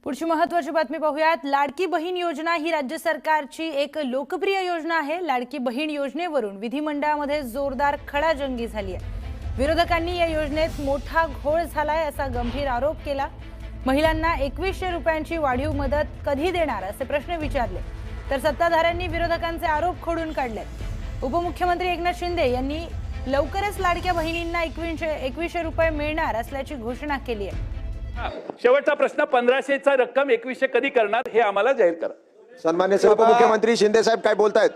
पुढची महत्त्वाची बातमी पाहूयात। लाडकी बहीण योजना ही राज्य सरकारची एक लोकप्रिय योजना आहे। लाडकी बहीण योजनेवरून विधिमंडळामध्ये जोरदार खडाजंगी झाली आहे। विरोधकांनी या योजनेत मोठा घोळ झालाय असा गंभीर आरोप केला। महिलांना 2100 रुपयांची वाढीव मदत कधी देणार असे प्रश्न विचारले, तर सत्ताधाऱ्यांनी विरोधकांचे आरोप खोडून काढले। उपमुख्यमंत्री एकनाथ शिंदे यांनी लवकरच लाडक्या बहिणींना 2100 रुपये मिळणार असल्याची घोषणा केली आहे। शेवटचा प्रश्न, 1500चा रक्कम 2100 कधी करणार हे आम्हाला जाहीर करा। सन्मान्य उपमुख्यमंत्री शिंदे साहेब काय बोलतायत?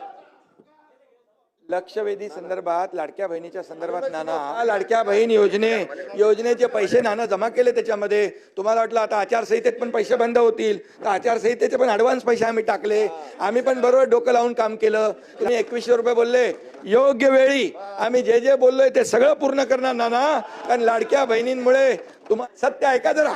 लक्षवेधी संदर्भात लाडक्या बहिणीच्या संदर्भात नाना लाडक्या बहीण योजनेचे पैसे नाना जमा केले। त्याच्यामध्ये तुम्हाला वाटलं आता आचारसंहितेत पण पैसे बंद होतील, तर आचारसंहितेचे पण ऍडव्हान्स पैसे आम्ही टाकले। आम्ही पण बरोबर डोकं लावून काम केलं। तुम्ही 2100 रुपये बोलले, योग्य वेळी आम्ही जे जे बोललोय ते सगळं पूर्ण करणार नाना, कारण लाडक्या बहिणींमुळे तुम्हाला सत्य ऐका जरा।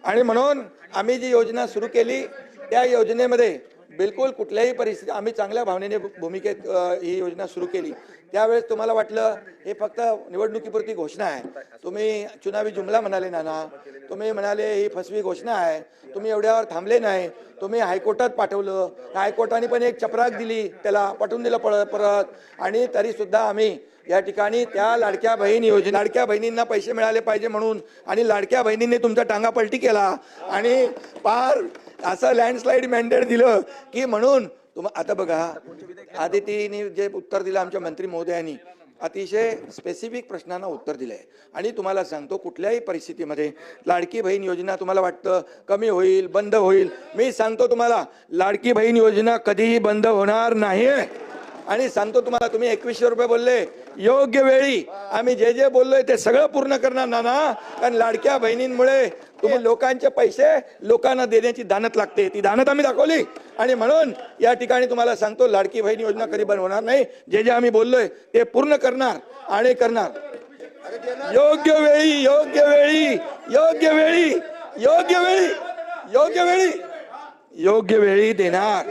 आणि म्हणून आम्ही जी योजना सुरू केली त्या योजनेमध्ये बिलकुल कुठल्याही परिस्थिती आम्ही चांगल्या भावनेने भूमिकेत ही योजना सुरू केली। त्यावेळेस तुम्हाला वाटलं हे फक्त निवडणुकीपुरती घोषणा आहे, तुम्ही चुनावी जुमला म्हणाले नाना, तुम्ही म्हणाले ही फसवी घोषणा आहे, तुम्ही एवढ्यावर थांबले नाही, तुम्ही हायकोर्टात पाठवलं, हायकोर्टाने पण एक चपराक दिली, त्याला पाठवून दिलं परत। आणि तरी सुद्धा आम्ही या ठिकाणी त्या लाडक्या बहिणींना पैसे मिळाले पाहिजे म्हणून, आणि लाडक्या बहिणींनी तुमचा टांगा पलटी केला आणि पार असं लँडस्लाइड मॅन्डेट दिलं की म्हणून आता बघा, आदितीने जे उत्तर दिलं आमच्या मंत्री महोदयांनी अतिशय स्पेसिफिक प्रश्नांना उत्तर दिलंय। आणि तुम्हाला सांगतो कुठल्याही परिस्थितीमध्ये लाडकी बहीण योजना तुम्हाला वाटतं कमी होईल, बंद होईल, मी सांगतो तुम्हाला लाडकी बहीण योजना कधीही बंद होणार नाही। आणि सांगतो तुम्हाला, तुम्ही 2100 रुपये बोलले, योग्य वेळी आम्ही जे जे बोललोय ते सगळं पूर्ण करणार नाना, कारण लाडक्या बहिणींमुळे तुम्ही लोकांचे पैसे लोकांना देण्याची दानत लागते, ती दानत आम्ही दाखवली। आणि म्हणून या ठिकाणी तुम्हाला सांगतो लाडकी बहीण योजना कधी बंद होणार नाही, जे जे आम्ही बोललोय ते पूर्ण करणार आणि करणार। योग्य वेळी योग्य वेळी योग्य वेळी योग्य वेळी योग्य वेळी योग्य वेळी देणार।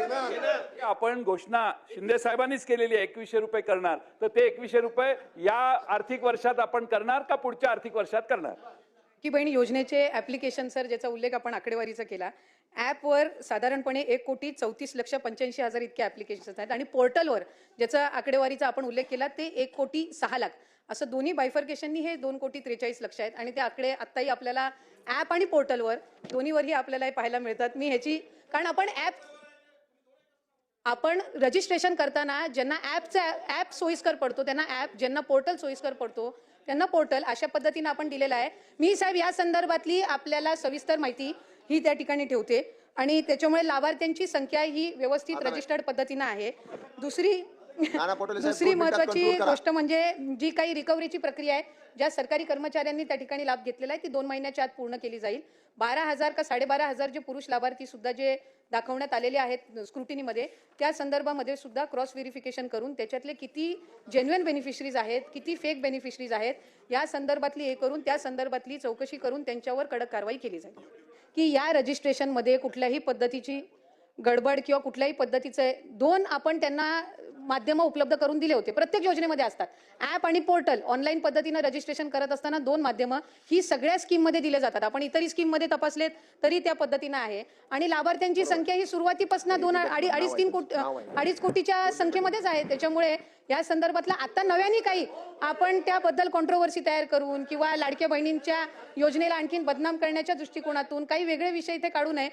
आपण घोषणा शिंदे साहेबांनीच केलेली आहे 2100 रुपये करणार, तर ते 2100 रुपये या आर्थिक वर्षात आपण करणार का पुढच्या आर्थिक वर्षात करणार? की बहीण योजनेचे ऍप्लिकेशन सर, ज्याचा उल्लेख आपण आकडेवारीचा केला, ॲपवर साधारणपणे 1,34,85,000 इतके ऍप्लिकेशन्स आहेत, आणि पोर्टलवर ज्याचा आकडेवारीचा आपण उल्लेख केला ते 1,06,00,000, असं दोन्ही बायफर्केशननी हे 2,43,00,000 आहेत। आणि ते आकडे आत्ताही आपल्याला ॲप आणि पोर्टलवर दोन्हीवरही आपल्याला पाहायला मिळतात। मी ह्याची कारण आपण रजिस्ट्रेशन करताना ज्यांना ॲप सोयीस्कर पडतो त्यांना ॲप, ज्यांना पोर्टल सोयीस्कर पडतो त्यांना पोर्टल, अशा पद्धतीने आपण दिलेला आहे। मी साहेब या संदर्भातली आपल्याला सविस्तर माहिती ही त्या ठिकाणी ठेवते, आणि त्याच्यामुळे लाभार्थ्यांची संख्या ही व्यवस्थित रजिस्टर्ड पद्धतीने आहे। दुसरी महत्त्वाची गोष्ट म्हणजे जी काही रिकव्हरीची प्रक्रिया आहे, ज्या सरकारी कर्मचाऱ्यांनी त्या ठिकाणी लाभ घेतलेला आहे ती 2 महिन्याच्या आत पूर्ण केली जाईल। 12,000 का 12,500 जे पुरुष लाभार्थी सुद्धा जे दाखवण्यात आलेले आहेत स्क्रुटिनीमध्ये, त्या संदर्भामध्ये सुद्धा क्रॉस व्हेरिफिकेशन करून त्याच्यातले किती जेन्युइन बेनिफिशरीज आहेत, किती फेक बेनिफिशरीज आहेत, या संदर्भातली हे करून त्या संदर्भातली चौकशी करून त्यांच्यावर कडक कारवाई केली जाईल। की या रजिस्ट्रेशनमध्ये कुठल्याही पद्धतीची गडबड किंवा कुठल्याही पद्धतीचे आपण त्यांना माध्यम उपलब्ध करून दिले होते, प्रत्येक योजनेमध्ये असतात। ॲप आणि पोर्टल ऑनलाईन पद्धतीने रजिस्ट्रेशन करत असताना 2 माध्यमं ही सगळ्या स्कीममध्ये दिले जातात। आपण इतरही स्कीममध्ये तपासलेत तरी त्या पद्धतीने आहे। आणि लाभार्थ्यांची संख्या ही सुरुवातीपासून 2-2.5 कोटीच्या संख्येमध्येच आहे। त्याच्यामुळे या संदर्भातला आता नव्याने काही आपण त्याबद्दल कॉन्ट्रोवर्सी तयार करून किंवा लाडक्या बहिणींच्या योजनेला आणखीन बदनाम करण्याच्या दृष्टिकोनातून काही वेगळे विषय इथे काढू नये।